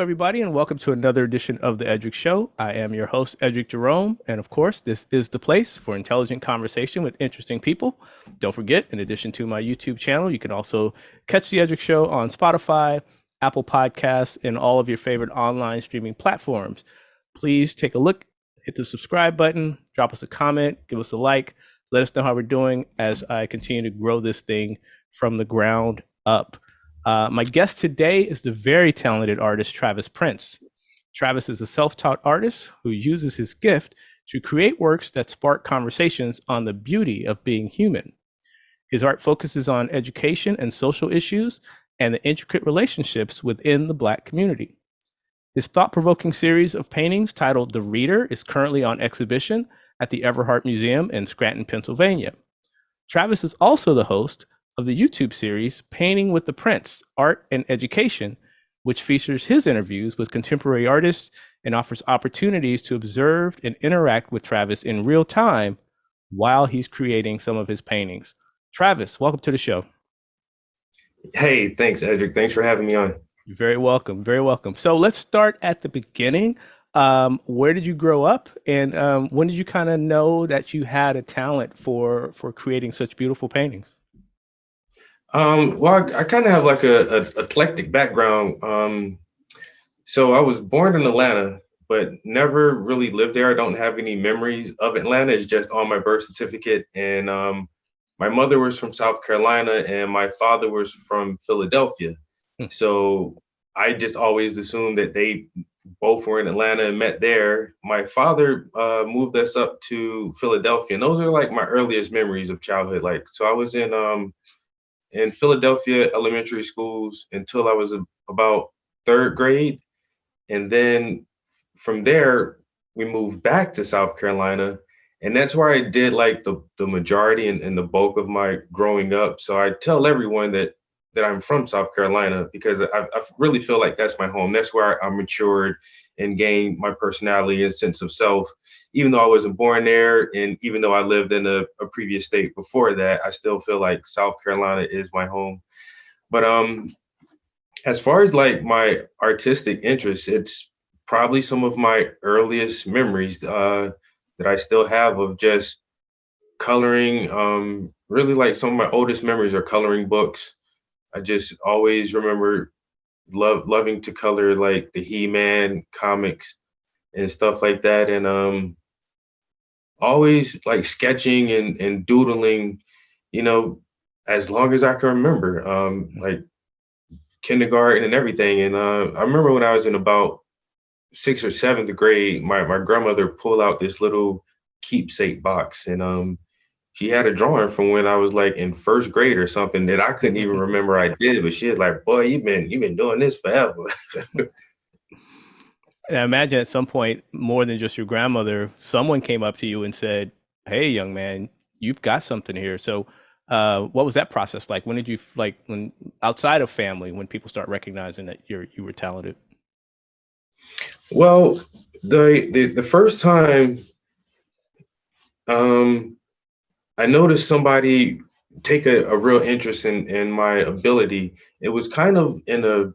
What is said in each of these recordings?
everybody, and welcome to another edition of the Eddrick Show. I am your host, Eddrick Jerome, and of course, this is the place for intelligent conversation with interesting people. Don't forget, in addition to my YouTube channel, you can also catch the Eddrick Show on Spotify, Apple Podcasts, and all of your favorite online streaming platforms. Please take a look, hit the subscribe button, drop us a comment, give us a like, let us know how we're doing as I continue to grow this thing from the ground up. My guest today is the very talented artist, Travis Prince. Travis is a self-taught artist who uses his gift to create works that spark conversations on the beauty of being human. His art focuses on education and social issues and the intricate relationships within the Black community. His thought-provoking series of paintings titled The Reader is currently on exhibition at the Everheart Museum in Scranton, Pennsylvania. Travis is also the host of the YouTube series Painting with the Prince, Art and Education, which features his interviews with contemporary artists and offers opportunities to observe and interact with Travis in real time while he's creating some of his paintings. Travis, welcome to the show. Hey, thanks, Eddrick. Thanks for having me on. You're very welcome. Very welcome. So let's start at the beginning. Where did you grow up, and when did you kind of know that you had a talent for creating such beautiful paintings? Well, I kind of have like a eclectic background. So I was born in Atlanta, but never really lived there. I don't have any memories of Atlanta. It's just on my birth certificate. And my mother was from South Carolina, and my father was from Philadelphia. Hmm. So I just always assumed that they both were in Atlanta and met there. My father moved us up to Philadelphia, and those are like my earliest memories of childhood. Like, so I was in Philadelphia elementary schools until I was about third grade. And then from there, we moved back to South Carolina. And that's where I did like the majority and the bulk of my growing up. So I tell everyone that I'm from South Carolina because I really feel like that's my home. That's where I matured and gained my personality and sense of self. Even though I wasn't born there, and even though I lived in a previous state before that, I still feel like South Carolina is my home. But as far as like my artistic interests, it's probably some of my earliest memories that I still have of just coloring. Really, like some of my oldest memories are coloring books. I just always remember loving to color like the He-Man comics and stuff like that, and always like sketching and doodling, you know, as long as I can remember, like kindergarten and everything. And I remember when I was in about sixth or seventh grade, my grandmother pulled out this little keepsake box, and she had a drawing from when I was like in first grade or something that I couldn't even remember I did, but she was like, "Boy, you've been doing this forever." And I imagine at some point, more than just your grandmother, someone came up to you and said, "Hey, young man, you've got something here." So, what was that process like? When did you like when outside of family, when people start recognizing that you were talented? Well, the first time um, I noticed somebody take a real interest in my ability. It was kind of in a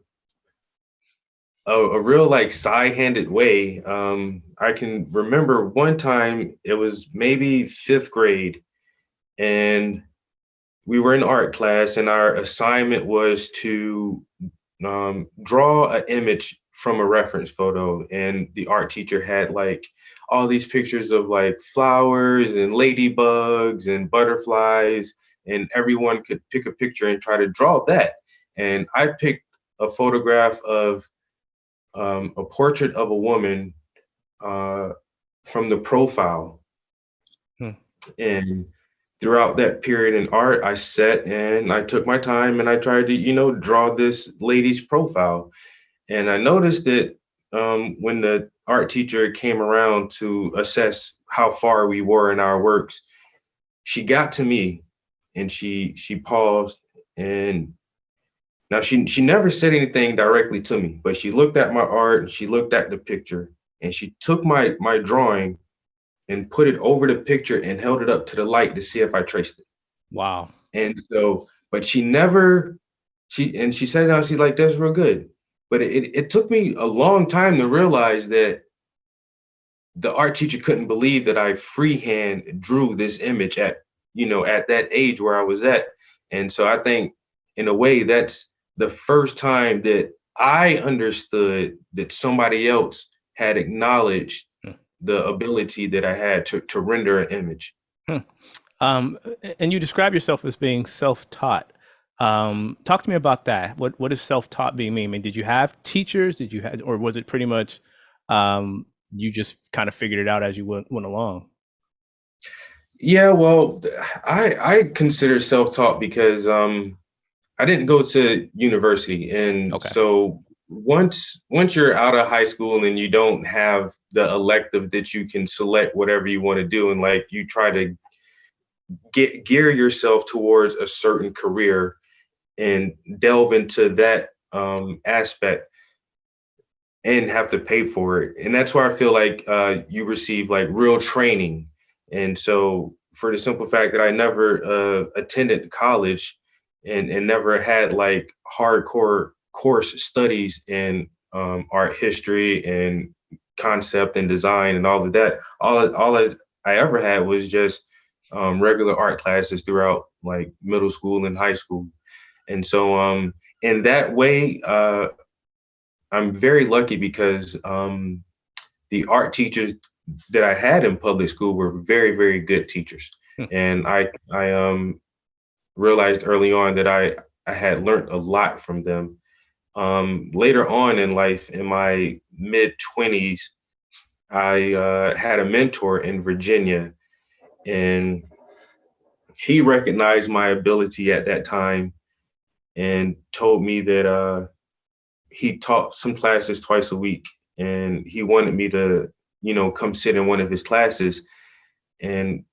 real like side-handed way. I can remember one time it was maybe fifth grade, and we were in art class, and our assignment was to draw an image from a reference photo. And the art teacher had like all these pictures of like flowers and ladybugs and butterflies, and everyone could pick a picture and try to draw that. And I picked a photograph of a portrait of a woman uh, from the profile. Hmm. And throughout that period in art, I sat and I took my time and I tried to, draw this lady's profile. And I noticed that when the art teacher came around to assess how far we were in our works, she got to me and she paused, and now she never said anything directly to me, but she looked at my art and she looked at the picture, and she took my drawing and put it over the picture and held it up to the light to see if I traced it. Wow. And so, but she never, she said it out, she's like, "That's real good." But it took me a long time to realize that the art teacher couldn't believe that I freehand drew this image at, at that age where I was at. And so I think in a way that's the first time that I understood that somebody else had acknowledged Hmm. the ability that I had to render an image. Hmm. And you describe yourself as being self-taught. Talk to me about that. What does self-taught being mean? I mean, did you have teachers? Did you have, or was it pretty much you just kind of figured it out as you went along? Yeah, well, I consider self-taught because I didn't go to university, and Okay. so once you're out of high school and you don't have the elective that you can select whatever you want to do, and like you try to gear yourself towards a certain career and delve into that aspect and have to pay for it. And that's why I feel like you receive like real training. And so, for the simple fact that I never attended college and never had like hardcore course studies in art history and concept and design and all of that, I ever had was just regular art classes throughout like middle school and high school. And so, in that way, I'm very lucky because the art teachers that I had in public school were very, very good teachers. Hmm. And I realized early on that I had learned a lot from them. Later on in life, in my mid 20s, I had a mentor in Virginia, and he recognized my ability at that time and told me that he taught some classes twice a week, and he wanted me to, come sit in one of his classes. And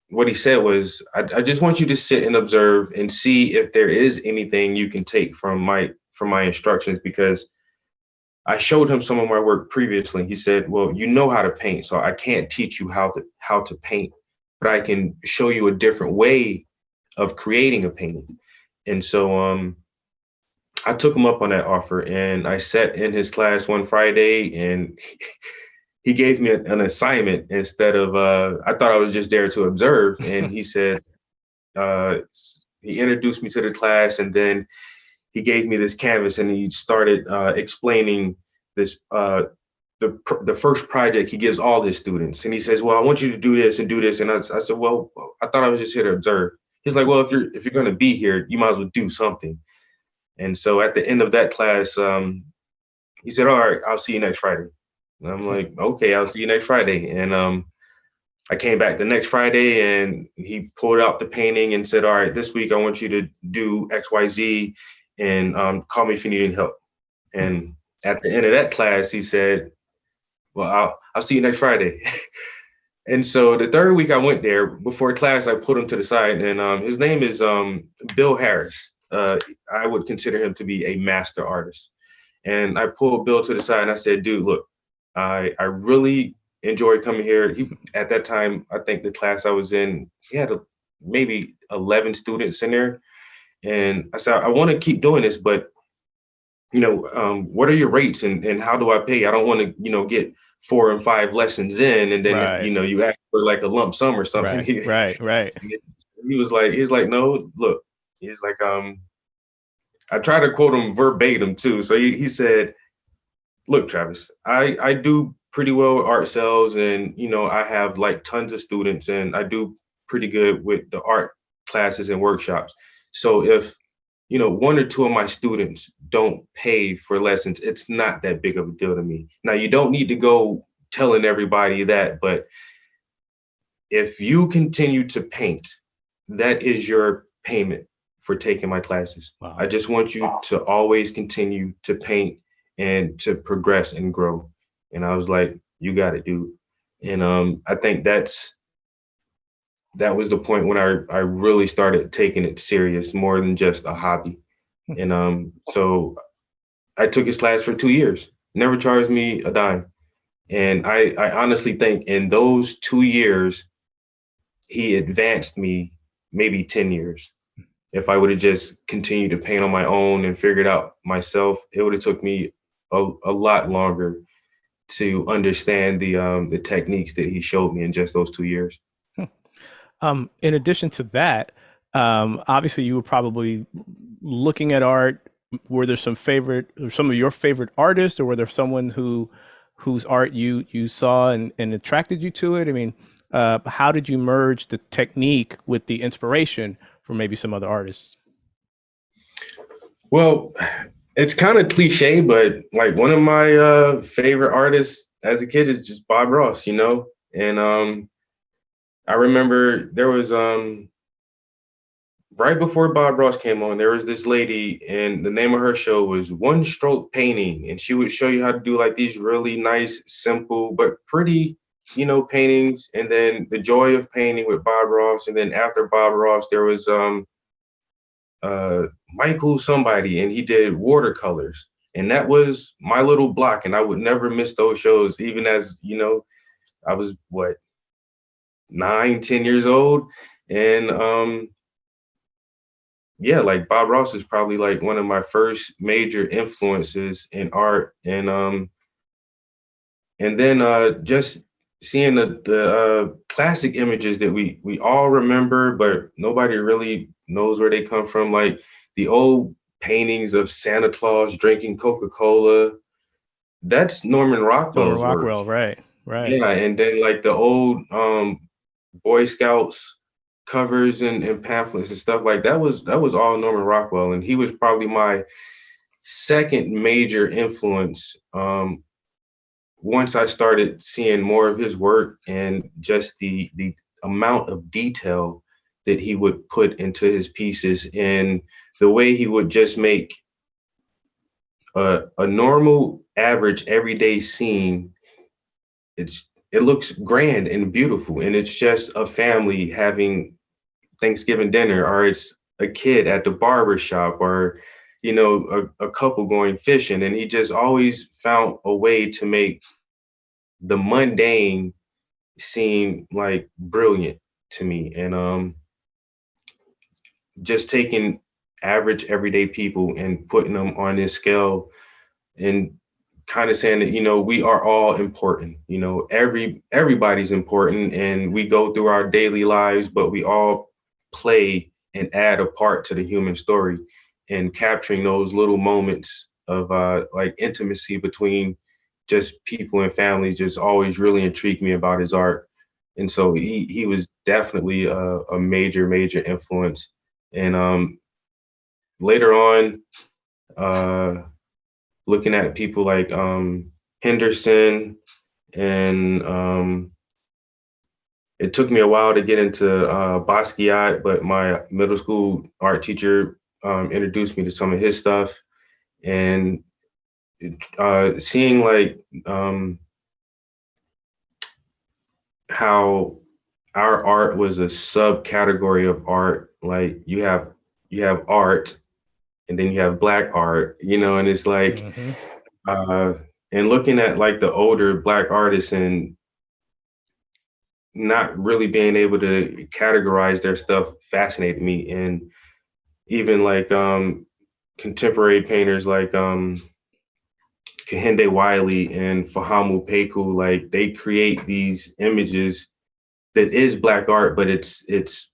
what he said was, I just want you to sit and observe and see if there is anything you can take from my instructions, because I showed him some of my work previously. He said, well, you know how to paint, so I can't teach you how to paint, but I can show you a different way of creating a painting. And so I took him up on that offer, and I sat in his class one Friday, and he gave me an assignment instead of I thought I was just there to observe. And he said, uh, he introduced me to the class, and then he gave me this canvas, and he started explaining this the first project he gives all his students. And he says, well, I want you to do this and do this. And I said, well, I thought I was just here to observe. He's like, well, if you're going to be here, you might as well do something. And so at the end of that class, he said, all right, I'll see you next Friday. And I'm like, okay, I'll see you next Friday. And I came back the next Friday, and he pulled out the painting and said, all right, this week I want you to do XYZ, and call me if you need any help. And at the end of that class, he said, well, I'll see you next Friday. And so the third week I went there, before class, I pulled him to the side, and his name is Bill Harris. I would consider him to be a master artist. And I pulled Bill to the side and I said, dude, look, I really enjoyed coming here. At that time, I think the class I was in, he had maybe 11 students in there. And I said, I want to keep doing this, but what are your rates, and how do I pay? I don't want to, get 4 and 5 lessons in, and then, Right. you ask for like a lump sum or something. Right. Right. Right. He's like, no, look, he's like, I try to quote him verbatim too. So he said, look, Travis, I do pretty well with art sales, and I have like tons of students, and I do pretty good with the art classes and workshops. So if one or two of my students don't pay for lessons, it's not that big of a deal to me. Now, you don't need to go telling everybody that, but if you continue to paint, that is your payment for taking my classes. Wow. I just want you to always continue to paint and to progress and grow. And I was like, you got it, dude. And I think that was the point when I really started taking it serious, more than just a hobby. And so I took his class for 2 years, never charged me a dime. And I honestly think in those 2 years, he advanced me maybe 10 years. if I would have just continued to paint on my own and figured out myself, it would have took me a lot longer to understand the techniques that he showed me in just those 2 years. In addition to that, obviously you were probably looking at art. Were there some favorite or some of your favorite artists, or were there someone whose art you saw and attracted you to it? I mean, how did you merge the technique with the inspiration from maybe some other artists? Well, it's kind of cliche, but like one of my favorite artists as a kid is just Bob Ross, you know? And I remember there was right before Bob Ross came on, there was this lady, and the name of her show was One Stroke Painting, and she would show you how to do like these really nice, simple but pretty, paintings. And then The Joy of Painting with Bob Ross, and then after Bob Ross, there was uh Michael somebody, and he did watercolors, and that was my little block, and I would never miss those shows, even as I was what 9, 10 years old, and yeah, like Bob Ross is probably like one of my first major influences in art. And then just seeing the classic images that we all remember, but nobody really knows where they come from, like the old paintings of Santa Claus drinking Coca-Cola. That's Norman Norman Rockwell's work. Rockwell, right, right. Yeah, and then like the old Boy Scouts covers and pamphlets and stuff, like that was all Norman Rockwell, and he was probably my second major influence once I started seeing more of his work and just the amount of detail that he would put into his pieces, and the way he would just make a normal, average, everyday scene. It looks grand and beautiful, and it's just a family having Thanksgiving dinner, or it's a kid at the barber shop, or a couple going fishing, and he just always found a way to make the mundane seem like brilliant to me. And just taking average everyday people and putting them on this scale, and kind of saying that we are all important. Everybody's important, and we go through our daily lives, but we all play and add a part to the human story. And capturing those little moments of like intimacy between just people and families just always really intrigued me about his art. And so he was definitely a major influence. And later on, uh, looking at people like Henderson, and it took me a while to get into Basquiat, but my middle school art teacher introduced me to some of his stuff, and seeing like how our art was a subcategory of art. Like you have art, and then you have black art, and it's like Hmm. uh, and looking at like the older black artists and not really being able to categorize their stuff fascinated me. And even like contemporary painters like Kehinde Wiley and Fahamu Peku, like they create these images that is black art, but it's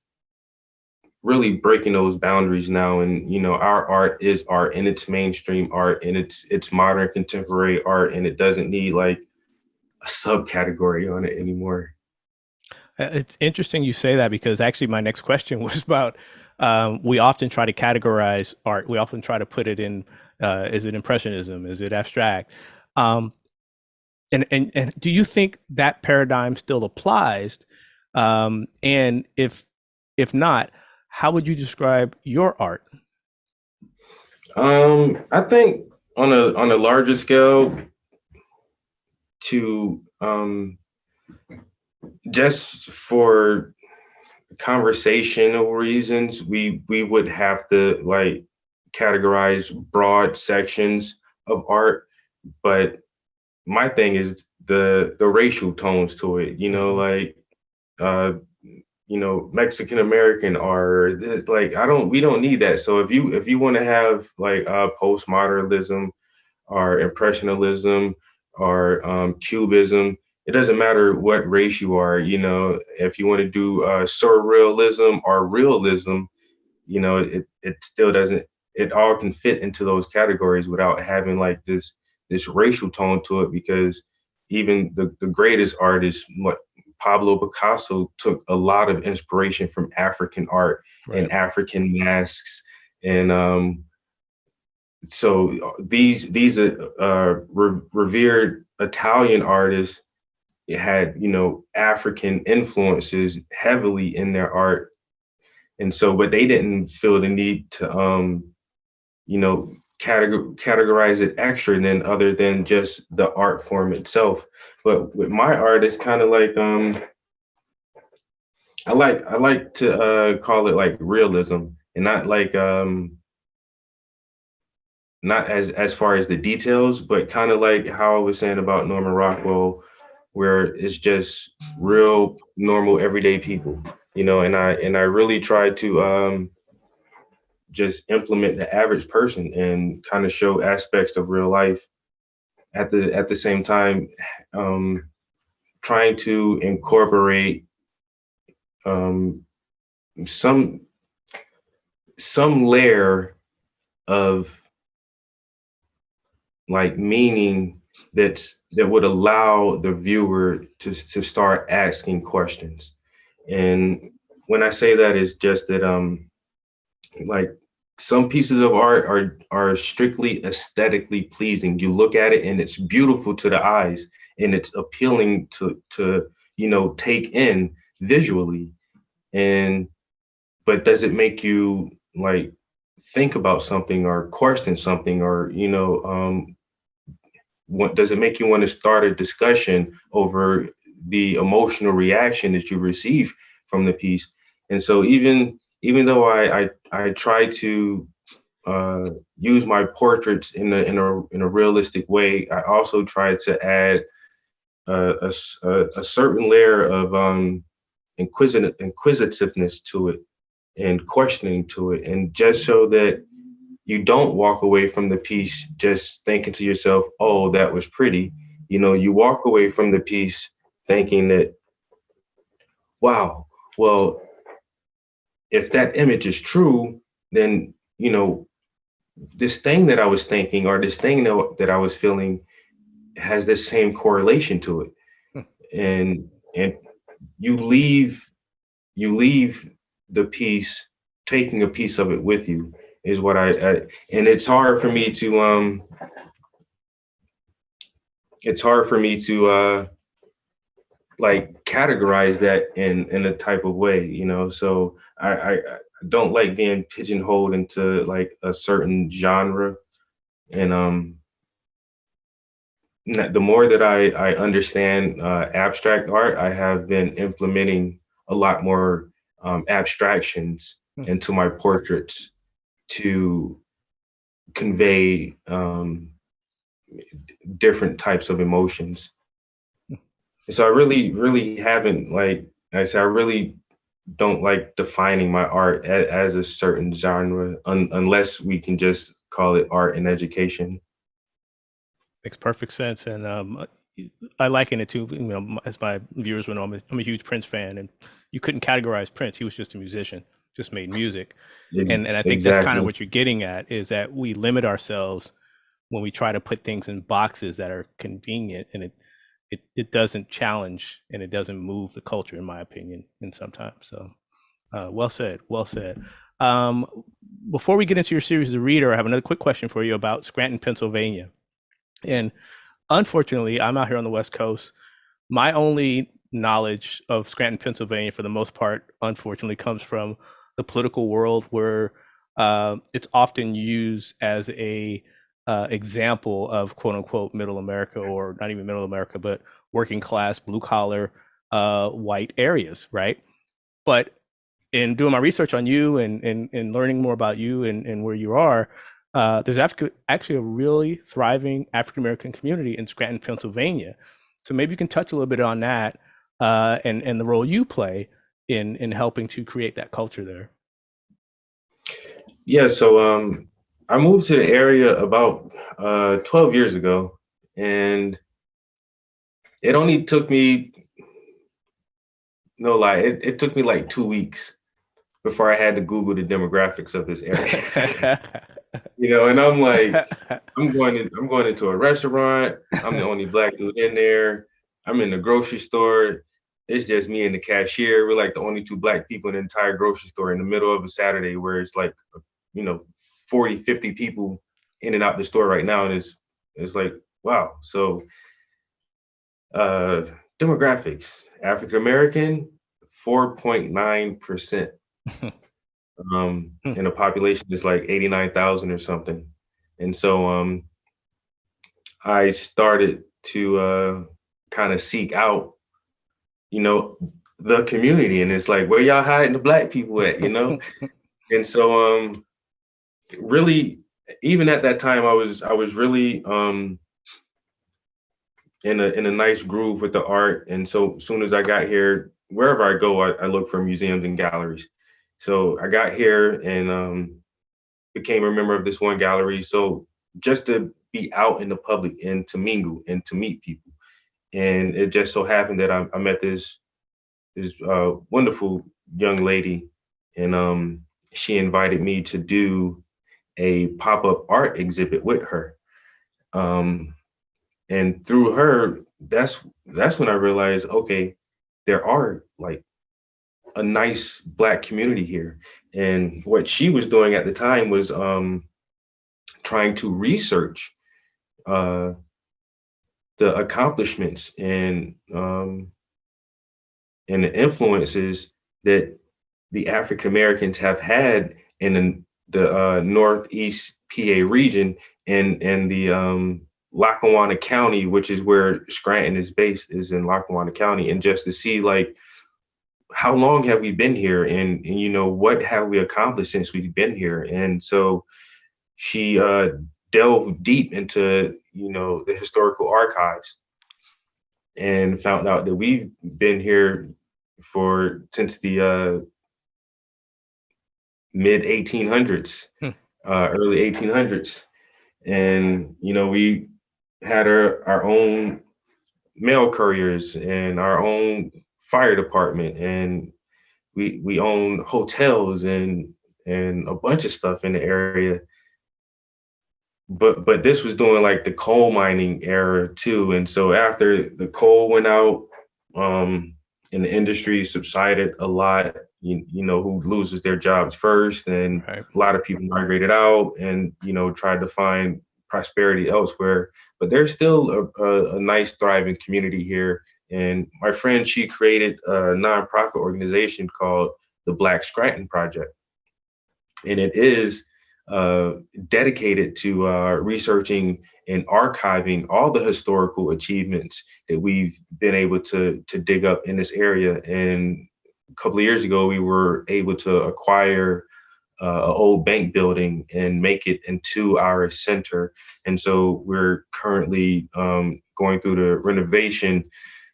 really breaking those boundaries now. And our art is art, and it's mainstream art, and it's modern contemporary art, and it doesn't need like a subcategory on it anymore. It's interesting you say that because actually my next question was about we often try to categorize art. We often try to put it in is it impressionism? Is it abstract? Um, and do you think that paradigm still applies? And if not, how would you describe your art? I think on a larger scale, to just for conversational reasons, we would have to like categorize broad sections of art. But my thing is the racial tones to it, Hmm. like uh Mexican American art. Like we don't need that. So if you want to have like postmodernism or impressionism or cubism, it doesn't matter what race you are. If you want to do surrealism or realism, it still doesn't. It all can fit into those categories without having like this racial tone to it, because even the greatest artists, what Pablo Picasso, took a lot of inspiration from African art Right. and African masks. And so these revered Italian artists had African influences heavily in their art. And so, but they didn't feel the need to you know categorize it extra than other than just the art form itself. But with my art, it's kind of like I like to call it like realism, and not like not as far as the details, but kind of like how I was saying about Norman Rockwell, where it's just real normal everyday people, and I really try to just implement the average person and kind of show aspects of real life at the same time, um, trying to incorporate um, some some layer of like meaning that would allow the viewer to start asking questions. And when I say that, is just that like some pieces of art are strictly aesthetically pleasing. You look at it and it's beautiful to the eyes, and it's appealing to take in visually. And but does it make you like think about something or question something, or what does it make you want to start a discussion over the emotional reaction that you receive from the piece? And so even though I try to use my portraits in a realistic way, I also try to add a certain layer of inquisitiveness to it and questioning to it, and just so that you don't walk away from the piece just thinking to yourself, "Oh, that was pretty." You walk away from the piece thinking that, "Wow, well, if that image is true, then this thing that I was thinking, or this thing that I was feeling, has this same correlation to it." And you leave you leave the piece, taking a piece of it with you, is what I and it's hard for me to like categorize that in a type of way, so I don't like being pigeonholed into like a certain genre. And the more that I understand abstract art, I have been implementing a lot more abstractions into my portraits to convey different types of emotions. So I really, really haven't, like I said, I really don't like defining my art as a certain genre, unless we can just call it art and education. Makes perfect sense, and I liken it to, as my viewers would know, I'm a huge Prince fan, and you couldn't categorize Prince. He was just a musician, just made music, and I think that's kind of Exactly. what you're getting at, is that we limit ourselves when we try to put things in boxes that are convenient, and it doesn't challenge and it doesn't move the culture, in my opinion, and sometimes. So, well said, well said. Um, Before we get into your series, The Reader, I have another quick question for you about Scranton, Pennsylvania. And unfortunately, I'm out here on the West Coast. My only knowledge of Scranton, Pennsylvania, for the most part, unfortunately, comes from the political world, where it's often used as a example of quote unquote middle America, or not even middle America, but working class, blue collar, white areas, right? But in doing my research on you, and learning more about you, and where you are, there's actually a really thriving African American community in Scranton, Pennsylvania. So maybe you can touch a little bit on that, and the role you play, in helping to create that culture there? Yeah, so I moved to the area about 12 years ago, and it only took me, no lie, it took me like 2 weeks before I had to Google the demographics of this area. And I'm like, I'm going into a restaurant. I'm the only black dude in there. I'm in the grocery store. It's just me and the cashier. We're like the only two black people in the entire grocery store in the middle of a Saturday where it's like, you know, 40, 50 people in and out the store right now. And it's like, wow. So uh demographics, African American, 4.9%. And the population is like 89,000 or something. And so I started to kind of seek out, the community. And it's like, where y'all hiding the black people at? And so really, even at that time, I was really in a nice groove with the art. And so as soon as I got here, wherever I go, I look for museums and galleries. So I got here and became a member of this one gallery. So just to be out in the public and to mingle and to meet people. And it just so happened that I met this wonderful young lady, and she invited me to do a pop-up art exhibit with her. Um, and through her, that's when I realized, okay, there are like a nice black community here. And what she was doing at the time was trying to research uh, the accomplishments and the influences that the African Americans have had in the Northeast PA region and the Lackawanna County, which is where Scranton is based, is in Lackawanna County, and just to see like how long have we been here, and what have we accomplished since we've been here. And so she delved deep into the historical archives and found out that we've been here since the mid 1800s, early 1800s. And we had our own mail couriers and our own fire department, and we own hotels and a bunch of stuff in the area. But this was during like the coal mining era too. And so after the coal went out, and the industry subsided a lot, who loses their jobs first, and Right. a lot of people migrated out and tried to find prosperity elsewhere. But there's still a nice thriving community here. And my friend, she created a nonprofit organization called the Black Scranton Project, and it is dedicated to researching and archiving all the historical achievements that we've been able to dig up in this area. And a couple of years ago, we were able to acquire an old bank building and make it into our center. And so we're currently going through the renovation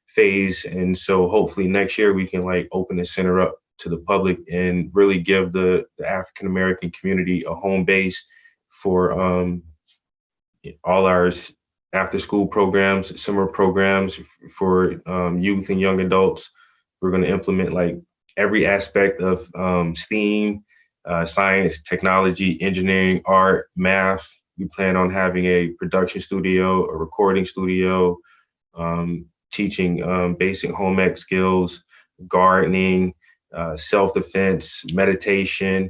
phase. And so hopefully next year we can like open the center up to the public and really give the African American community a home base for all our after school programs, summer programs for youth and young adults. We're going to implement like every aspect of STEAM, science, technology, engineering, art, math. We plan on having a production studio, a recording studio, teaching basic home ec skills, gardening, self-defense, meditation,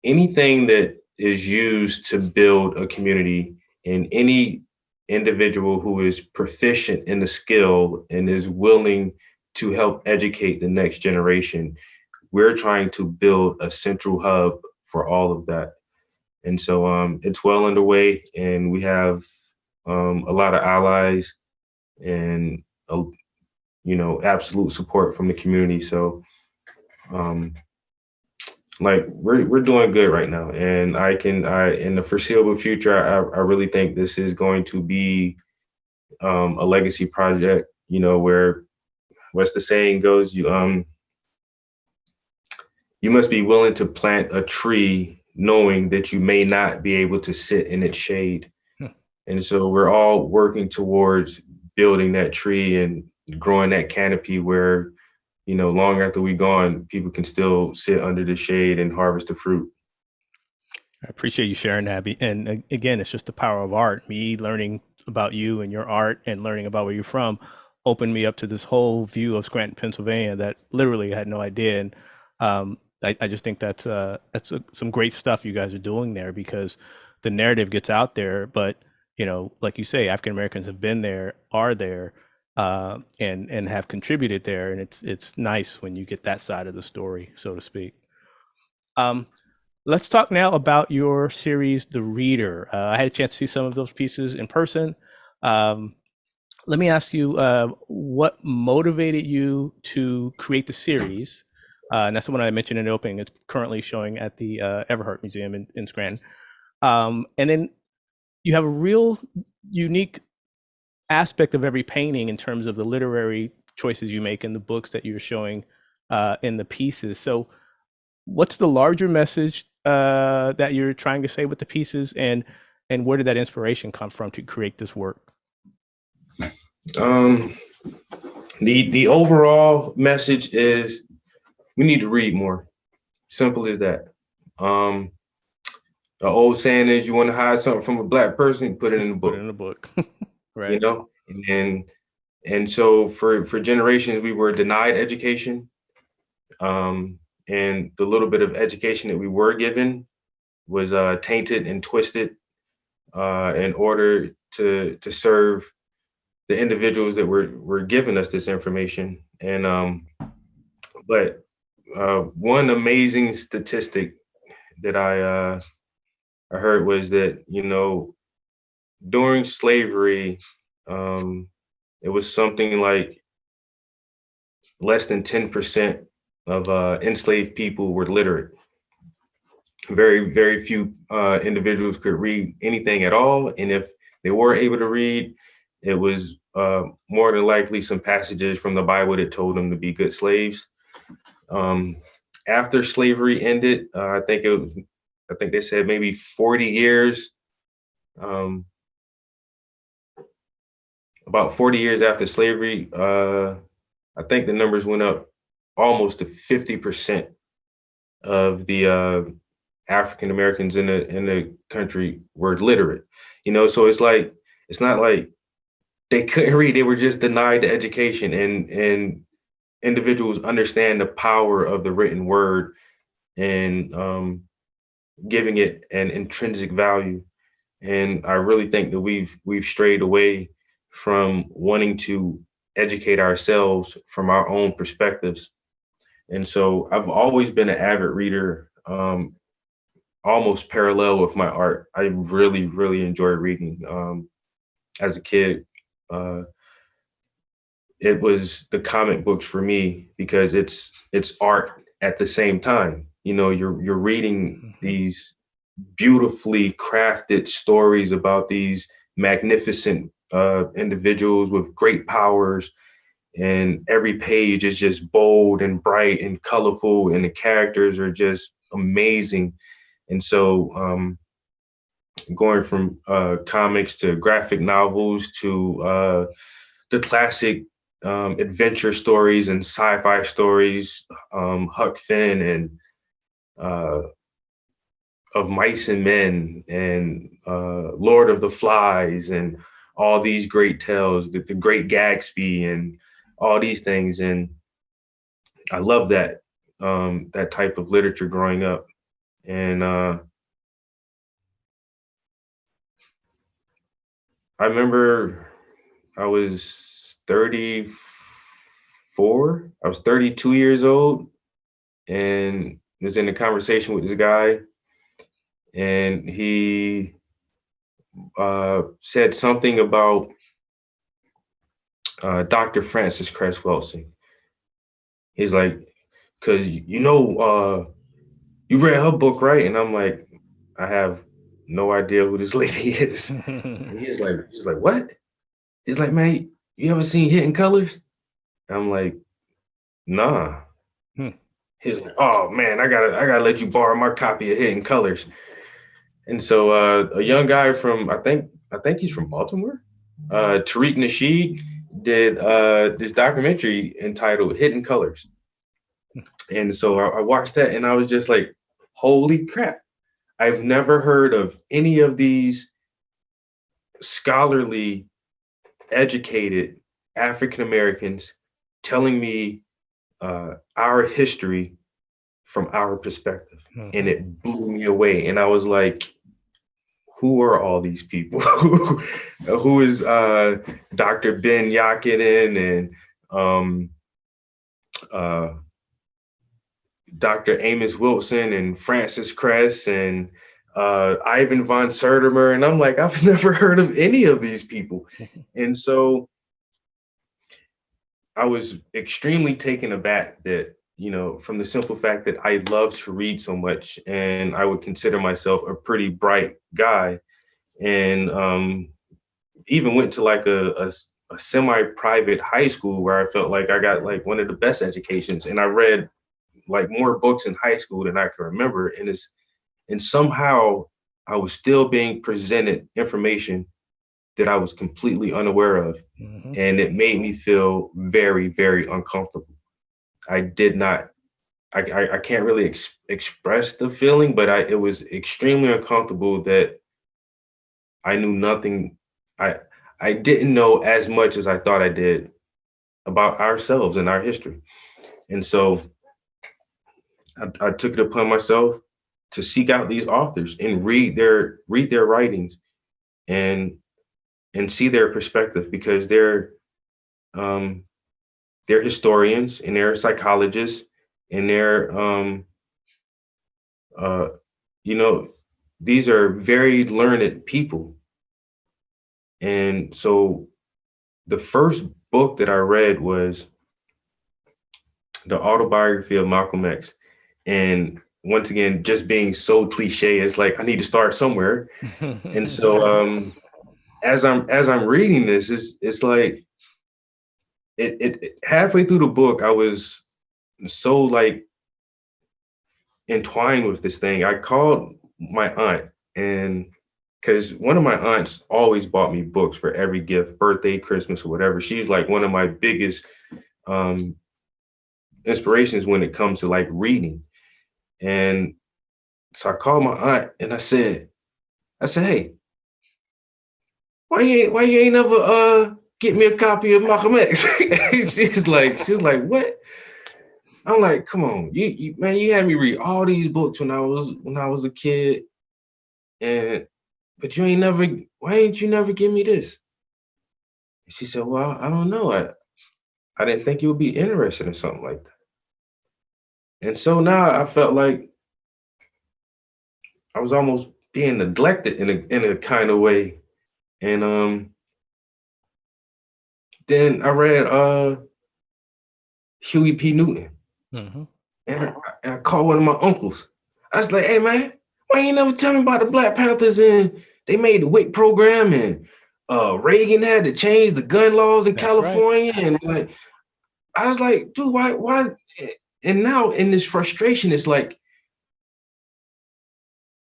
anything that is used to build a community, and any individual who is proficient in the skill and is willing to help educate the next generation. We're trying to build a central hub for all of that. And so it's well underway, and we have a lot of allies and absolute support from the community. So like we're doing good right now, and I in the foreseeable future, I really think this is going to be a legacy project, where what's the saying goes, you must be willing to plant a tree knowing that you may not be able to sit in its shade. Hmm. And so we're all working towards building that tree and growing that canopy where, long after we're gone, people can still sit under the shade and harvest the fruit. I appreciate you sharing that. And again, it's just the power of art. Me learning about you and your art and learning about where you're from opened me up to this whole view of Scranton, Pennsylvania that literally I had no idea. And I just think some great stuff you guys are doing there because the narrative gets out there. But like you say, African Americans have been there, are there, and have contributed there, and it's nice when you get that side of the story, so to speak. Um, Let's talk now about your series, The Reader. I had a chance to see some of those pieces in person. Um, Let me ask you, what motivated you to create the series? And that's the one I mentioned in the opening. It's currently showing at the Everheart Museum in Scranton. And then you have a real unique aspect of every painting in terms of the literary choices you make and the books that you're showing in the pieces. So what's the larger message that you're trying to say with the pieces, and where did that inspiration come from to create this work? Um, the overall message is we need to read more. Simple as that. Um, the old saying is you want to hide something from a black person, put it in the Put it book. in a book. You Right. know, and and so for generations we were denied education. And the little bit of education that we were given was tainted and twisted in order to serve the individuals that were giving us this information. And but one amazing statistic that I heard was that during slavery, um, it was something like less than 10% of enslaved people were literate. Very, very few individuals could read anything at all. And if they were able to read, it was more than likely some passages from the Bible that told them to be good slaves. Um, After slavery ended, I think they said maybe 40 years, um, about 40 years after slavery, I think the numbers went up almost to 50% of the African Americans in the country were literate. So it's not like they couldn't read; they were just denied the education. And individuals understand the power of the written word and giving it an intrinsic value. And I really think that we've strayed away from wanting to educate ourselves from our own perspectives. And so I've always been an avid reader, almost parallel with my art. I really, really enjoy reading. As a kid, uh, it was the comic books for me because it's art at the same time. You're reading Mhm. these beautifully crafted stories about these magnificent individuals with great powers, and every page is just bold and bright and colorful, and the characters are just amazing. And so going from comics to graphic novels to the classic adventure stories and sci-fi stories, Huck Finn and uh, of Mice and Men and Lord of the Flies and all these great tales, the Great Gatsby and all these things. And I love that type of literature growing up. And I remember I was 34. I was 32 years old and was in a conversation with this guy, and he said something about Dr. Frances Cress Welsing. He's like, "Cause you read her book, right?" And I'm like, "I have no idea who this lady is." And he's like, "What?" He's like, "Man, you ever seen Hidden Colors?" I'm like, Nah. Hmm. He's like, oh man, I gotta let you borrow my copy of Hidden Colors. And so a young guy from I think he's from Baltimore, Tariq Nasheed, did this documentary entitled Hidden Colors. And so I watched that and I was just like, holy crap. I've never heard of any of these scholarly, educated African Americans telling me our history from our perspective. And it blew me away. And I was like, who are all these people? Who is Dr. Ben Yakinen and uh, Dr. Amos Wilson and Francis Kress and Ivan von Sertimer? And I'm like, I've never heard of any of these people. And so I was extremely taken aback that, from the simple fact that I love to read so much and I would consider myself a pretty bright guy. And even went to like a semi-private high school where I felt like I got like one of the best educations, and I read like more books in high school than I can remember. And somehow I was still being presented information that I was completely unaware of. And it made me feel very, very uncomfortable. I did not, I can't really express the feeling, but it was extremely uncomfortable that I knew nothing. I I didn't know as much as I thought I did about ourselves and our history. And so I took it upon myself to seek out these authors and read their writings and see their perspective, because um, they're historians and they're psychologists and they're uh, you know these are very learned people. And so the first book that I read was the Autobiography of Malcolm X. And once again, just being so cliche, it's like I need to start somewhere. And so as I'm reading this, it's like it halfway through the book, I was so like entwined with this thing. I called my aunt, and because one of my aunts always bought me books for every gift, birthday, Christmas, or whatever. She's like one of my biggest um inspirations when it comes to like reading. And so I called my aunt and I said, hey, why you ain't never get me a copy of Malcolm X? She's like, what? I'm like, come on, you man, you had me read all these books when I was a kid, and but why ain't you never give me this? And she said, well, I don't know. I didn't think you would be interested in something like that. And so now I felt like I was almost being neglected in a kind of way. And then I read Huey P. Newton, and I called one of my uncles. I was like, hey man, why you never tell me about the Black Panthers and they made the WIC program, and Reagan had to change the gun laws in That's right. California, and like I was like, dude, why? And now in this frustration, it's like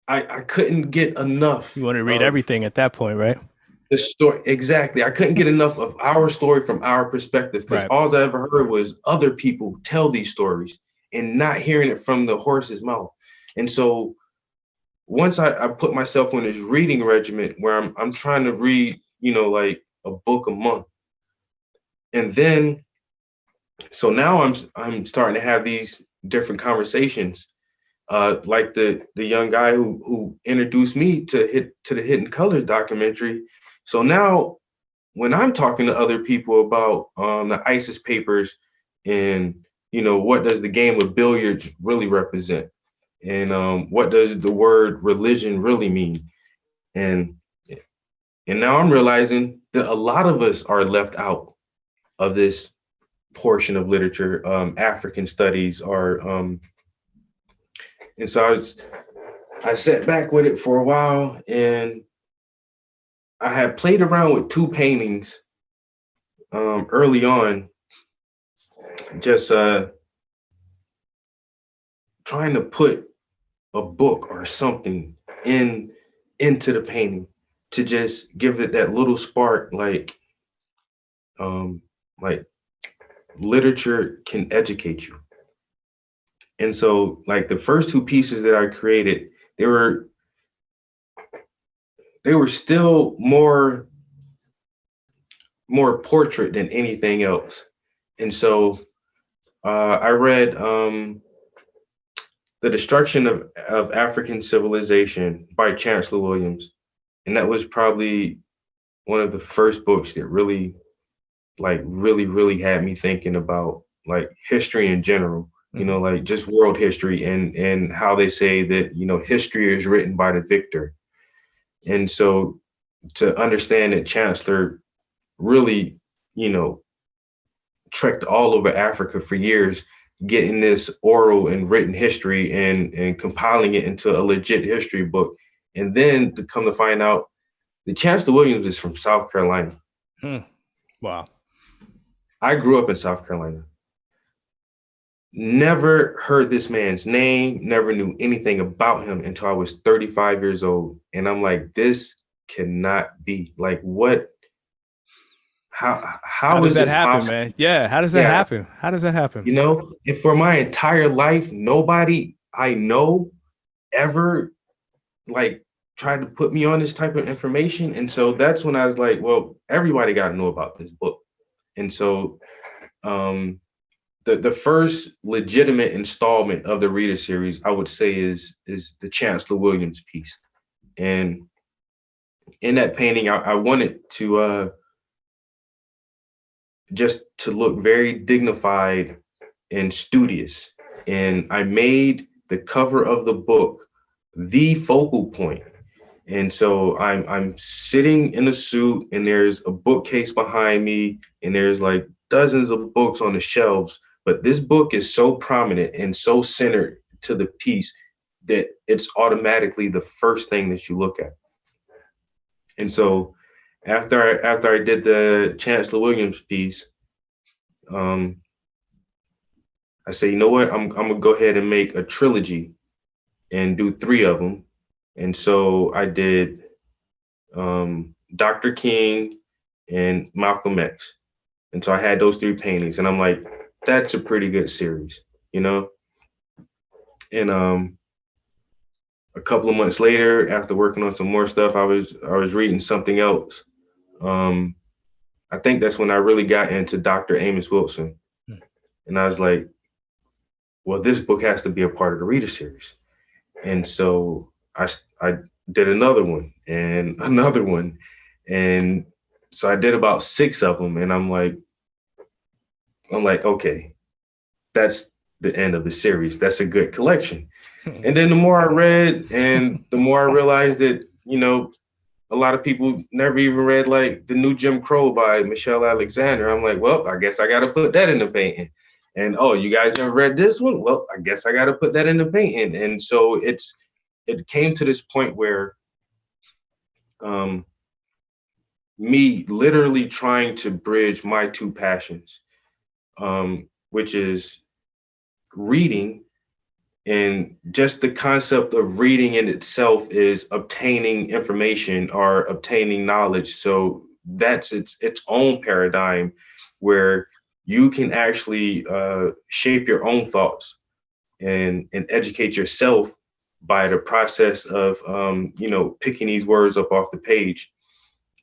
I couldn't get enough You want to read of everything at that point, right? the story. Exactly. I couldn't get enough of our story from our perspective, because Right. all I ever heard was other people tell these stories and not hearing it from the horse's mouth. And so once I put myself on this reading regiment where I'm trying to read, like a book a month. And then so now I'm starting to have these different conversations. Like the young guy who introduced me to the Hidden Colors documentary. So now when I'm talking to other people about the ISIS papers and what does the game of billiards really represent, and what does the word religion really mean, and now I'm realizing that a lot of us are left out of this portion of literature. African studies are, and so I sat back with it for a while, and I had played around with two paintings early on, just trying to put a book or something into the painting to just give it that little spark, um like literature can educate you. And so like the first two pieces that I created, they were still more portrait than anything else. And so I read The Destruction of African Civilization by Chancellor Williams. And that was probably one of the first books that really, really had me thinking about like history in general, you know, like just world history and how they say that, you know, history is written by the victor. And so to understand that Chancellor really, you know, trekked all over Africa for years, getting this oral and written history and compiling it into a legit history book. And then to come to find out the Chancellor Williams is from South Carolina. Wow. I grew up in South Carolina. Never heard this man's name, never knew anything about him until I was 35 years old. And I'm like, this cannot be. Like, what? How does is that it happen, possible? man? Yeah. How does that Yeah, happen? How does that happen? you know, and for my entire life, nobody I know ever like tried to put me on this type of information. And so that's when I was like, well, everybody got to know about this book. And so um the first legitimate installment of the reader series, I would say, is the Chancellor Williams piece. And in that painting, I wanted to just to look very dignified and studious. And I made the cover of the book the focal point. And so I'm sitting in a suit and there's a bookcase behind me and there's like dozens of books on the shelves. But this book is so prominent and so centered to the piece that it's automatically the first thing that you look at. And so after I did the Chancellor Williams piece, um, I say, you know what, I'm gonna go ahead and make a trilogy and do three of them. And so I did Dr. King and Malcolm X. And so I had those three paintings, and I'm like, that's a pretty good series, you know? And a couple of months later, after working on some more stuff, I was reading something else. Um, I think that's when I really got into Dr. Amos Wilson. And I was like, well, this book has to be a part of the reader series. And so I did another one and another one. And so I did about six of them. And I'm like, okay, that's the end of the series. That's a good collection. And then the more I read and the more I realized that, you know, a lot of people never even read like The New Jim Crow by Michelle Alexander. I'm like, well, I guess I got to put that in the painting. And oh, you guys never read this one? Well, I guess I got to put that in the painting. And so it came to this point where me literally trying to bridge my two passions, which is reading, and just the concept of reading in itself is obtaining information or obtaining knowledge. So that's its own paradigm where you can actually shape your own thoughts and educate yourself by the process of you know, picking these words up off the page,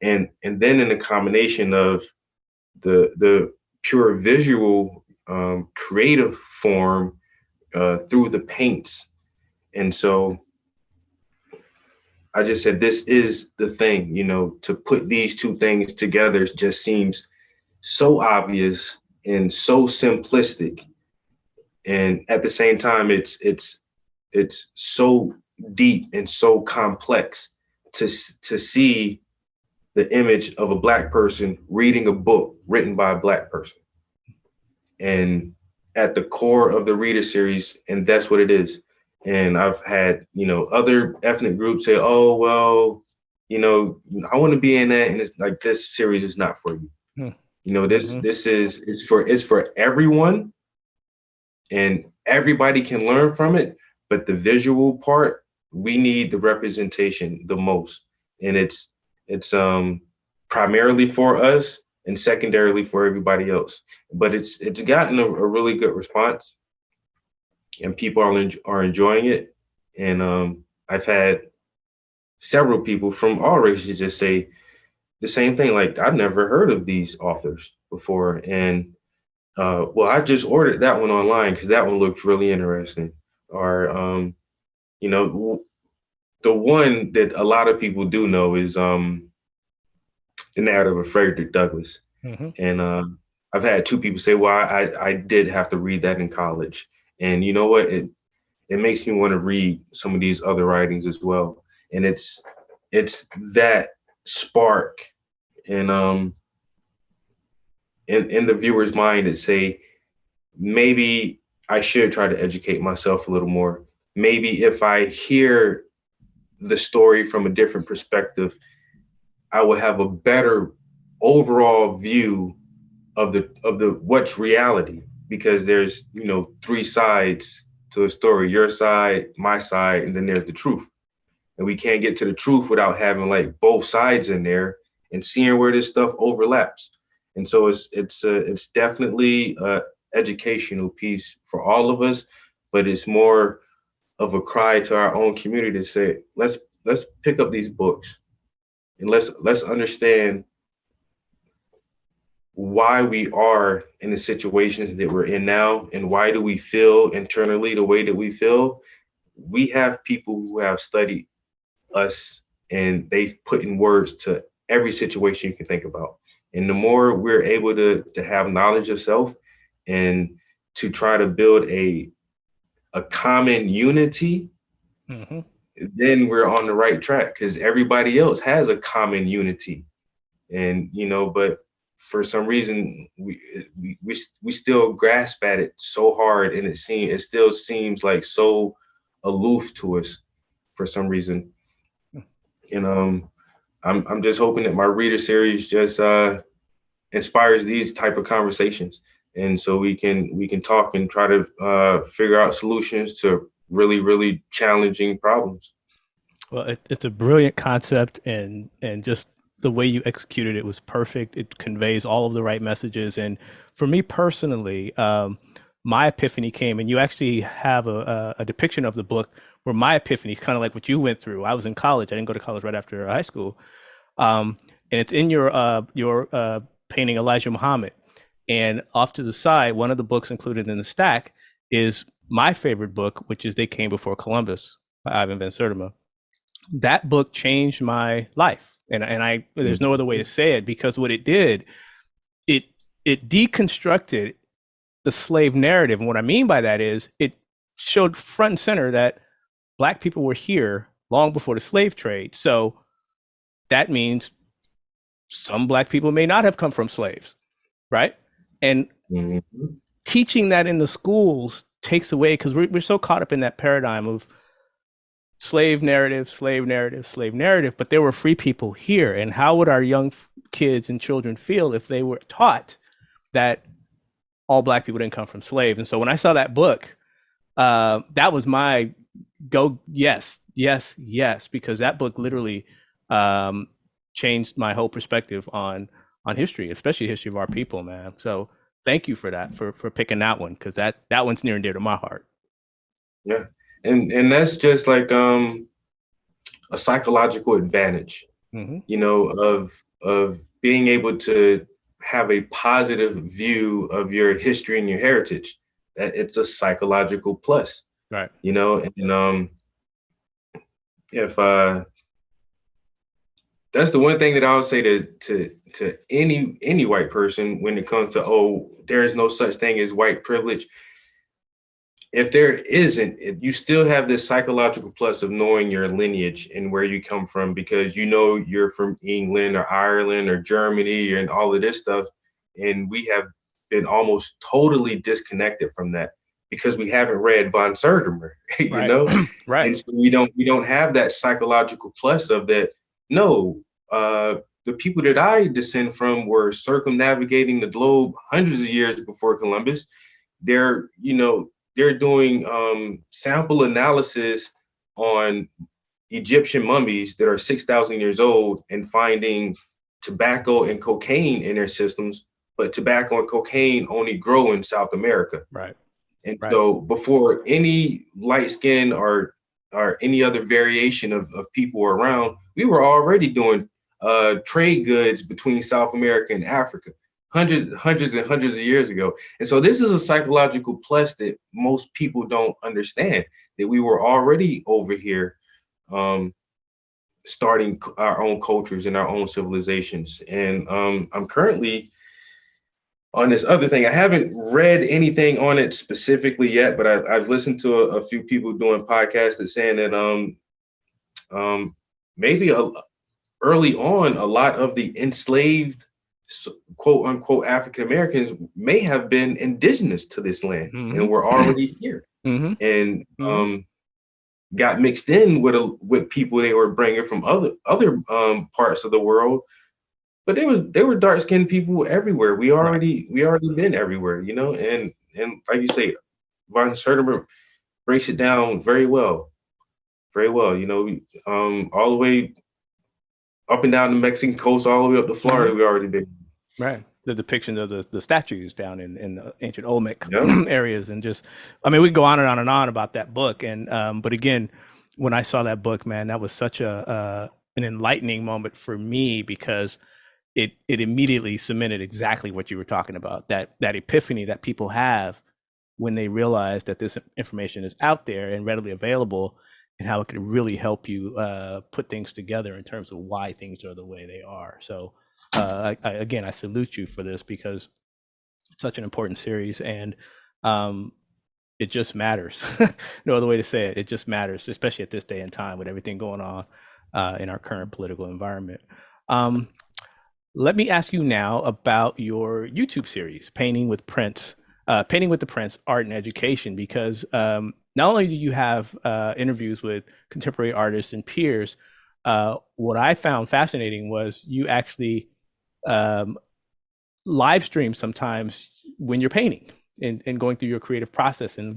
and then in the combination of the pure visual creative form through the paints. And so I just said, this is the thing, you know, to put these two things together just seems so obvious and so simplistic. And at the same time, it's so deep and so complex to see the image of a Black person reading a book written by a Black person. And at the core of the reader series, and that's what it is. And I've had, you know, other ethnic groups say, oh, well, you know, I want to be in that. And it's like, this series is not for you. You know, this is it's for everyone, and everybody can learn from it. But the visual part, we need the representation the most, and it's primarily for us and secondarily for everybody else. But it's gotten a really good response, and people are enjoying it. And I've had several people from all races just say the same thing. Like, I've never heard of these authors before, and well, I just ordered that one online because that one looked really interesting. Or you know, the one that a lot of people do know is the narrative of Frederick Douglass. Mm-hmm. And I've had two people say, "Well, I did have to read that in college," and you know what? It makes me want to read some of these other writings as well. And it's that spark and in the viewer's mind that say, maybe I should try to educate myself a little more. Maybe if I hear the story from a different perspective, I will have a better overall view of the what's reality, because there's, you know, three sides to a story: your side, my side, and then there's the truth. And we can't get to the truth without having like both sides in there and seeing where this stuff overlaps. And so it's definitely a educational piece for all of us, but it's more of a cry to our own community to say, let's pick up these books and let's understand why we are in the situations that we're in now, and why do we feel internally the way that we feel. We have people who have studied us, and they've put in words to every situation you can think about. And the more we're able to have knowledge of self and to try to build a common unity, Mm-hmm. then we're on the right track, because everybody else has a common unity. And you know, but for some reason we still grasp at it so hard, and it still seems like so aloof to us for some reason. And I'm just hoping that my reader series just inspires these type of conversations, and so we can talk and try to figure out solutions to really challenging problems. Well, it's a brilliant concept, and just the way you executed it was perfect. It conveys all of the right messages. And for me personally, my epiphany came, and you actually have a depiction of the book where my epiphany is kind of like what you went through. I was in college. I didn't go to college right after high school, and it's in your painting Elijah Muhammad. And off to the side, one of the books included in the stack is my favorite book, which is They Came Before Columbus by Ivan Van Sertima. That book changed my life, and I there's no other way to say it, because what it did, it it deconstructed the slave narrative. And what I mean by that is it showed front and center that black people were here long before the slave trade. So that means some black people may not have come from slaves, right? And Mhm. teaching that in the schools takes away, because we're so caught up in that paradigm of slave narrative, slave narrative, slave narrative. But there were free people here. And how would our young kids and children feel if they were taught that all black people didn't come from slaves? And so when I saw that book, that was my go, yes, yes, yes, because that book literally changed my whole perspective on history, especially history of our people, man. So thank you for that, for picking that one, because that one's near and dear to my heart. Yeah. And that's just like a psychological advantage, Mm-hmm. you know, of being able to have a positive view of your history and your heritage. That it's a psychological plus, Right. you know. And if that's the one thing that I would say to any white person when it comes to, oh, there is no such thing as white privilege. If there isn't, if you still have this psychological plus of knowing your lineage and where you come from, because you know you're from England or Ireland or Germany and all of this stuff. And we have been almost totally disconnected from that because we haven't read von Sertimer, you Right. know? Right. And so we don't have that psychological plus of that. No, the people that I descend from were circumnavigating the globe hundreds of years before Columbus. They're, they're doing sample analysis on Egyptian mummies that are 6,000 years old and finding tobacco and cocaine in their systems, but tobacco and cocaine only grow in South America. Right. And Right. so before any light skin or any other variation of people were around, we were already doing trade goods between South America and Africa hundreds and hundreds of years ago. And so this is a psychological plus that most people don't understand, that we were already over here starting our own cultures and our own civilizations. And I'm currently on this other thing. I haven't read anything on it specifically yet, but I've listened to a few people doing podcasts that saying that maybe early on, a lot of the enslaved, quote unquote, African Americans may have been indigenous to this land and were already here, and got mixed in with people they were bringing from other parts of the world. But they were dark skinned people everywhere. We already been everywhere, and like you say, Von Sertimer breaks it down very well, all the way up and down the Mexican coast, all the way up to Florida. We already been. Right. The depiction of the statues down in the ancient Olmec areas, and just, I mean, we can go on and on and on about that book. And but again, when I saw that book, man, that was such an enlightening moment for me, because it immediately cemented exactly what you were talking about, that epiphany that people have when they realize that this information is out there and readily available, and how it can really help you put things together in terms of why things are the way they are. So again, I salute you for this, because it's such an important series, and it just matters. No other way to say it. It just matters, especially at this day and time with everything going on in our current political environment. Let me ask you now about your YouTube series, Painting with the Prince, Art and Education, because not only do you have interviews with contemporary artists and peers, what I found fascinating was you actually live stream sometimes when you're painting and going through your creative process and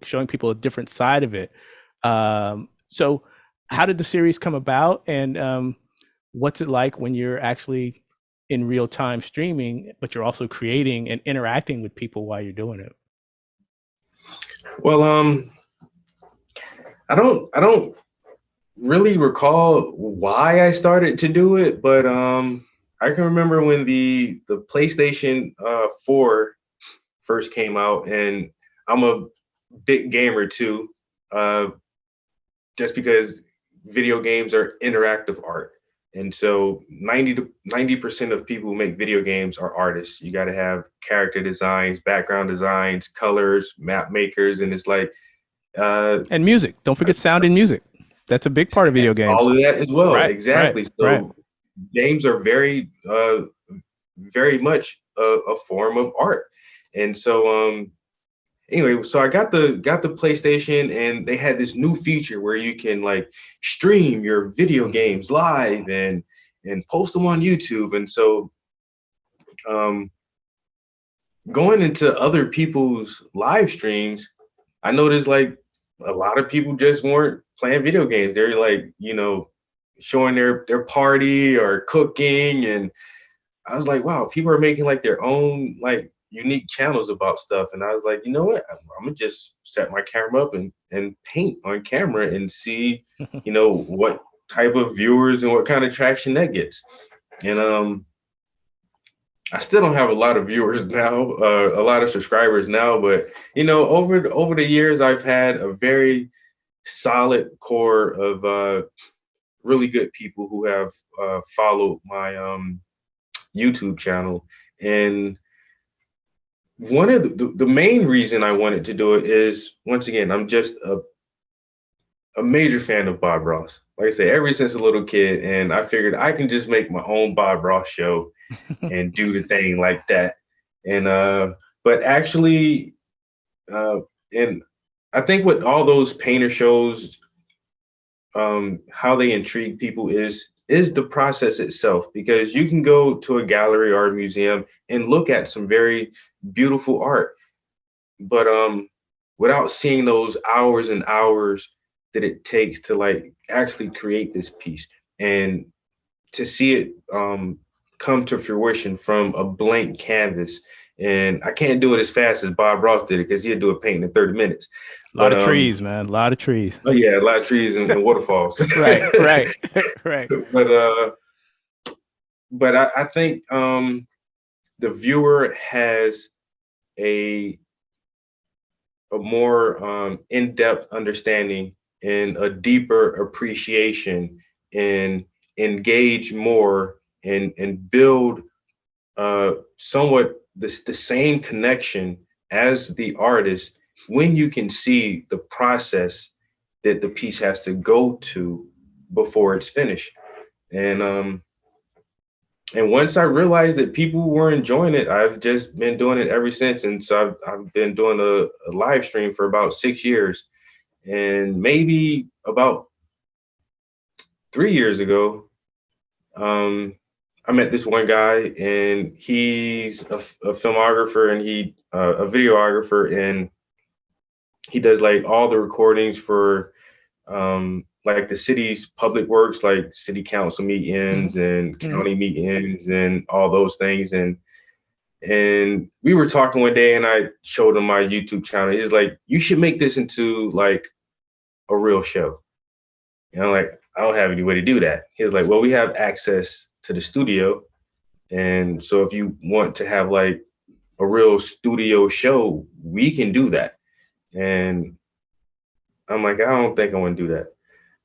showing people a different side of it. So how did the series come about, and what's it like when you're actually in real time streaming, but you're also creating and interacting with people while you're doing it? Well, I don't really recall why I started to do it, but I can remember when the PlayStation 4 first came out, and I'm a big gamer too, just because video games are interactive art. And so 90% of people who make video games are artists. You got to have character designs, background designs, colors, map makers, and it's like and music. Don't forget sound and music. That's a big part of video games. All of that as well. Right, exactly. So games are very much a form of art. And so anyway, so I got the PlayStation, and they had this new feature where you can like stream your video games live and post them on YouTube. And so going into other people's live streams, I noticed like a lot of people just weren't playing video games. They're like, showing their party or cooking. And I was like, wow, people are making like their own like unique channels about stuff. And I was like, you know what? I'm gonna just set my camera up and paint on camera and see, what type of viewers and what kind of traction that gets. And I still don't have a lot of viewers now, a lot of subscribers now, but over the years, I've had a very solid core of really good people who have followed my YouTube channel. And one of the main reason I wanted to do it is, once again, I'm just a major fan of Bob Ross. Like I say, ever since a little kid, and I figured I can just make my own Bob Ross show and do the thing like that. And but actually, and I think what all those painter shows, how they intrigue people is is the process itself, because you can go to a gallery or a museum and look at some very beautiful art, but without seeing those hours and hours that it takes to like actually create this piece, and to see it come to fruition from a blank canvas. And I can't do it as fast as Bob Ross did it, because he'd do a painting in 30 minutes. A lot But of trees, man. A lot of trees. oh yeah, a lot of trees and waterfalls. Right, right, right. but I think the viewer has a more in-depth understanding and a deeper appreciation, and engage more, and build somewhat the same connection as the artist, when you can see the process that the piece has to go to before it's finished. And and once I realized that people were enjoying it, I've just been doing it ever since. And so I've been doing a live stream for about 6 years. And maybe about 3 years ago, um, I met this one guy, and he's a filmographer, and he a videographer, and he does like all the recordings for like the city's public works, like city council meetings and Mm-hmm. county meetings and all those things. And we were talking one day, and I showed him my YouTube channel. He's like, "You should make this into like a real show." And I'm like, "I don't have any way to do that." He was like, "Well, we have access to the studio, and so if you want to have like a real studio show, we can do that." And I'm like, "I don't think I want to do that,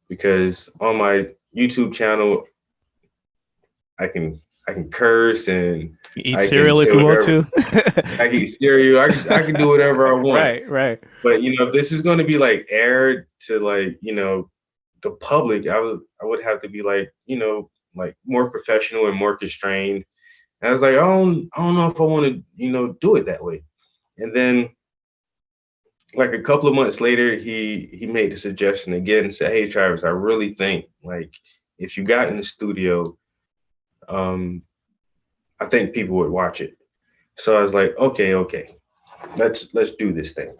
because on my YouTube channel, I can curse, and You eat I can cereal if say you want whatever. to. I can eat cereal. I can do whatever I want." Right, right. But if this is going to be like aired to like the public, I would have to be like like more professional and more constrained. And I was like, I don't know if I want to do it that way. And then like a couple of months later, he made the suggestion again and said, "Hey Travis, I really think like if you got in the studio, um, I think people would watch it." So I was like, okay, let's do this thing.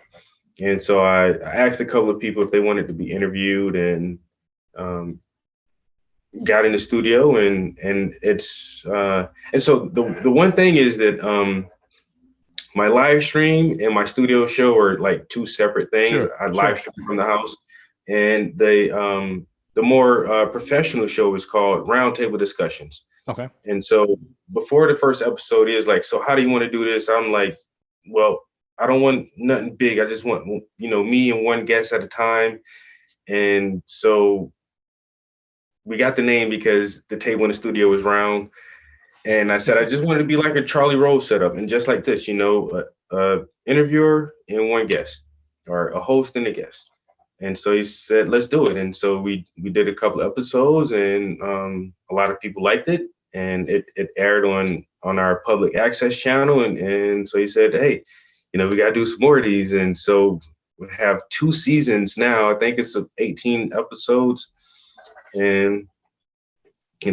And so I asked a couple of people if they wanted to be interviewed, and um, got in the studio, and it's and so the one thing is that my live stream and my studio show are like two separate things. Sure, I live sure. stream from the house, and the more professional show is called Roundtable Discussions. Okay. And so before the first episode is like, "So how do you want to do this?" I'm like, "Well, I don't want nothing big. I just want me and one guest at a time." And so we got the name because the table in the studio was round. And I said, I just wanted to be like a Charlie Rose setup, and just like this, a interviewer and one guest, or a host and a guest. And so he said, "Let's do it." And so we did a couple episodes, and a lot of people liked it, and it aired on our public access channel. And so he said, "Hey, we got to do some more of these." And so we have 2 seasons now. I think it's 18 episodes. And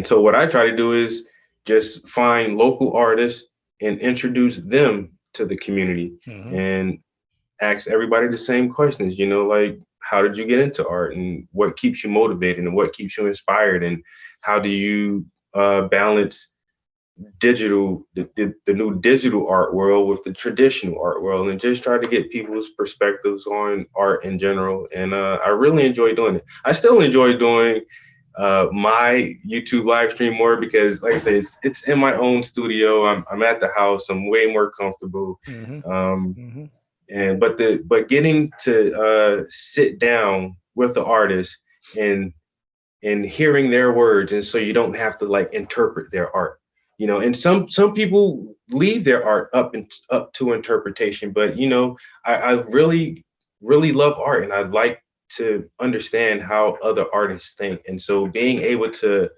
so what I try to do is just find local artists and introduce them to the community, Mm-hmm. and ask everybody the same questions, like, how did you get into art, and what keeps you motivated, and what keeps you inspired, and how do you balance the new digital art world with the traditional art world, and just try to get people's perspectives on art in general. And I really enjoy doing it. I still enjoy doing my YouTube live stream more, because like I say, it's in my own studio. I'm at the house. I'm way more comfortable. Mm-hmm. Um, Mm-hmm. and but getting to sit down with the artist, and hearing their words, and so you don't have to like interpret their art. And some people leave their art up to interpretation. But I really love art, and I like to understand how other artists think. And so being able to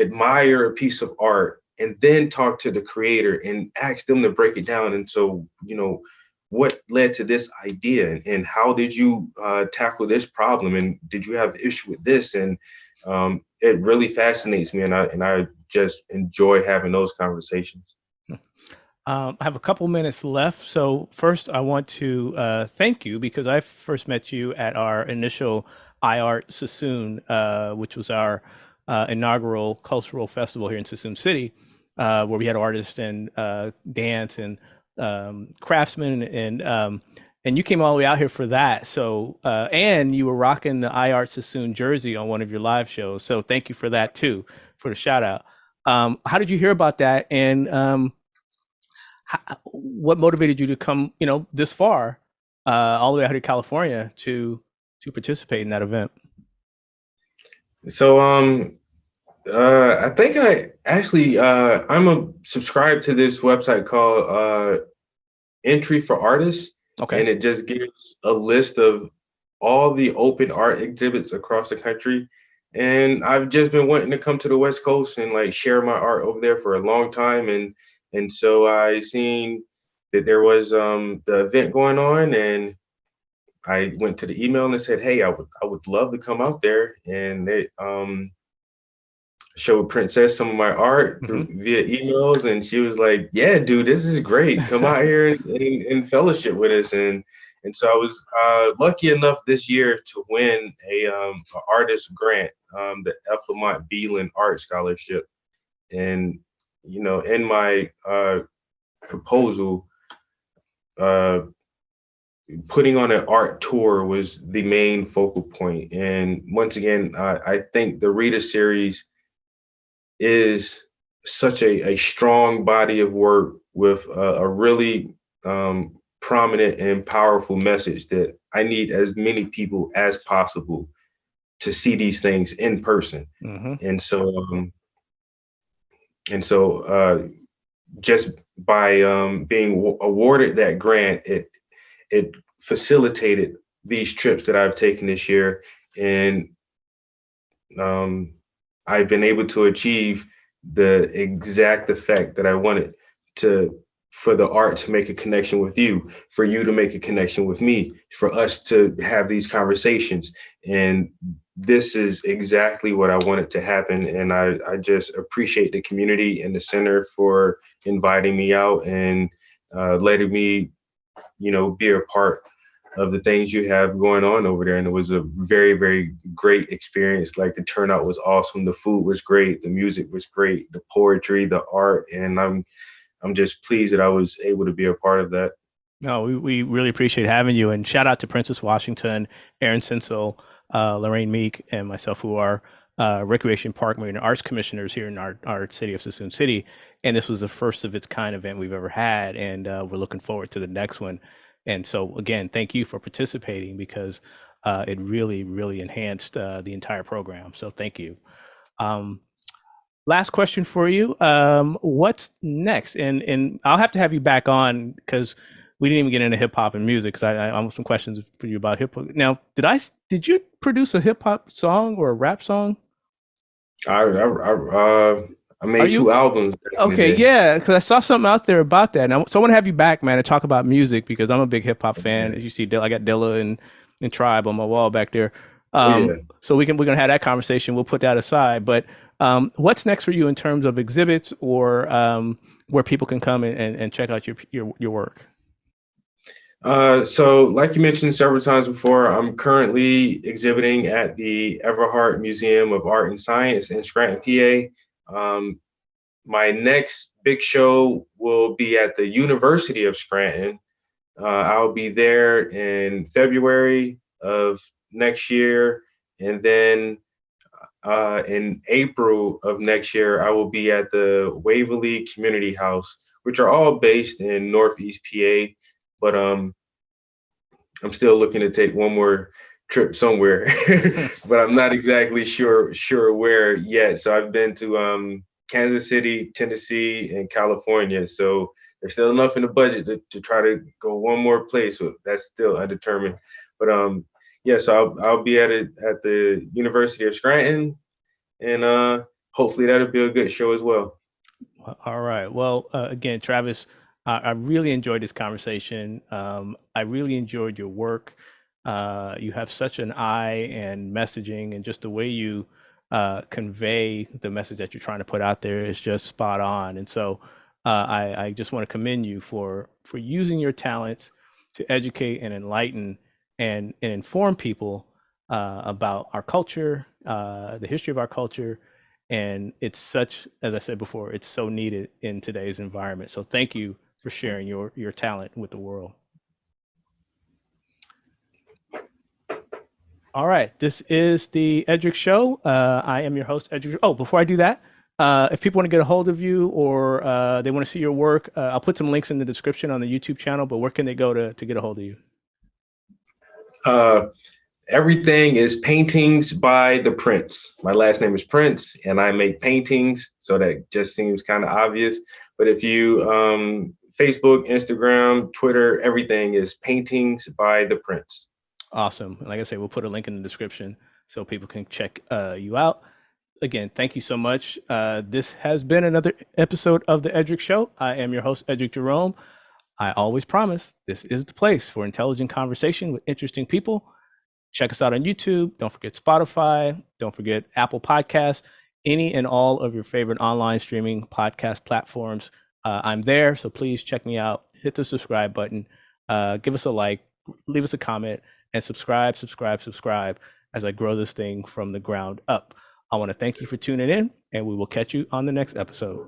admire a piece of art, and then talk to the creator and ask them to break it down. And so what led to this idea, and how did you tackle this problem, and did you have issue with this? And it really fascinates me, and I just enjoy having those conversations. I have a couple minutes left. So first, I want to thank you because I first met you at our initial iArt Sassoon, which was our inaugural cultural festival here in Sassoon City, where we had artists and dance and craftsmen, and you came all the way out here for that. So and you were rocking the iArt Sassoon jersey on one of your live shows. So thank you for that too, for the shout out. How did you hear about that? And what motivated you to come, this far, all the way out here to California to participate in that event? So I think I actually I'm a subscribed to this website called Entry for Artists, Okay. and it just gives a list of all the open art exhibits across the country. And I've just been wanting to come to the West Coast and like share my art over there for a long time. And so I seen that there was the event going on, and I went to the email and said, "Hey, I would love to come out there." And they showed Princess some of my art Hmm. through via emails, and she was like, "Yeah, dude, this is great. Come out here and fellowship with us." And so I was lucky enough this year to win a artist grant, the F. Lamont Beelan Art Scholarship. And in my proposal, uh, putting on an art tour was the main focal point. And once again, I think the Reader series is such a strong body of work with a really prominent and powerful message that I need as many people as possible to see these things in person. Hmm. And so, just by being awarded that grant, it facilitated these trips that I've taken this year, and um, I've been able to achieve the exact effect that I wanted to for the art to make a connection with you, for you to make a connection with me, for us to have these conversations. And this is exactly what I wanted to happen. And I just appreciate the community and the center for inviting me out and letting me, be a part of the things you have going on over there. And it was a very, very great experience. Like the turnout was awesome. The food was great. The music was great. The poetry, the art. And I'm just pleased that I was able to be a part of that. No, we really appreciate having you, and shout out to Princess Washington, Aaron Sinsel, Lorraine Meek, and myself, who are Recreation Park Marine Arts Commissioners here in our city of Sassoon City. And this was the first of its kind event we've ever had, and we're looking forward to the next one. And so, again, thank you for participating because it really, really enhanced the entire program. So, thank you. Um, Last question for you. What's next? And I'll have to have you back on because we didn't even get into hip hop and music because I have some questions for you about hip hop. Now, did you produce a hip hop song or a rap song? I Are made you 2 albums back in the okay? day. Yeah, because I saw something out there about that. Now, so I want to have you back, man, to talk about music because I'm a big hip hop fan. Yeah. As you see, I got Dilla and Tribe on my wall back there. Oh yeah. So we're gonna have that conversation. We'll put that aside. But what's next for you in terms of exhibits or where people can come and check out your work? So, like you mentioned several times before, I'm currently exhibiting at the Everheart Museum of Art and Science in Scranton, PA. My next big show will be at the University of Scranton. I'll be there in February of next year. And then in April of next year, I will be at the Waverly Community House, which are all based in Northeast PA. But I'm still looking to take one more trip somewhere, but I'm not exactly sure where yet. So I've been to Kansas City, Tennessee, and California. So there's still enough in the budget to try to go one more place. So that's still undetermined. But yeah, so I'll be at it at the University of Scranton, and hopefully that'll be a good show as well. All right. Well, again, Travis, I really enjoyed this conversation. I really enjoyed your work. You have such an eye and messaging, and just the way you convey the message that you're trying to put out there is just spot on. And so I just want to commend you for using your talents to educate and enlighten and inform people about our culture, the history of our culture. And it's such, as I said before, it's so needed in today's environment. So thank you for sharing your talent with the world. All right, this is the Eddrick Show. I am your host, Eddrick. Oh, before I do that, if people want to get a hold of you or they want to see your work, I'll put some links in the description on the YouTube channel. But where can they go to get a hold of you? Everything is Paintings by the Prince. My last name is Prince, and I make paintings, so that just seems kind of obvious. But if you Facebook, Instagram, Twitter, everything is Paintings by the Prince. Awesome. Like I say, we'll put a link in the description so people can check you out. Again, thank you so much. This has been another episode of the Eddrick Show. I am your host, Eddrick Jerome. I always promise this is the place for intelligent conversation with interesting people. Check us out on YouTube. Don't forget Spotify. Don't forget Apple Podcasts, any and all of your favorite online streaming podcast platforms. I'm there, so please check me out. Hit the subscribe button. Give us a like, leave us a comment, and subscribe as I grow this thing from the ground up. I want to thank you for tuning in, and we will catch you on the next episode.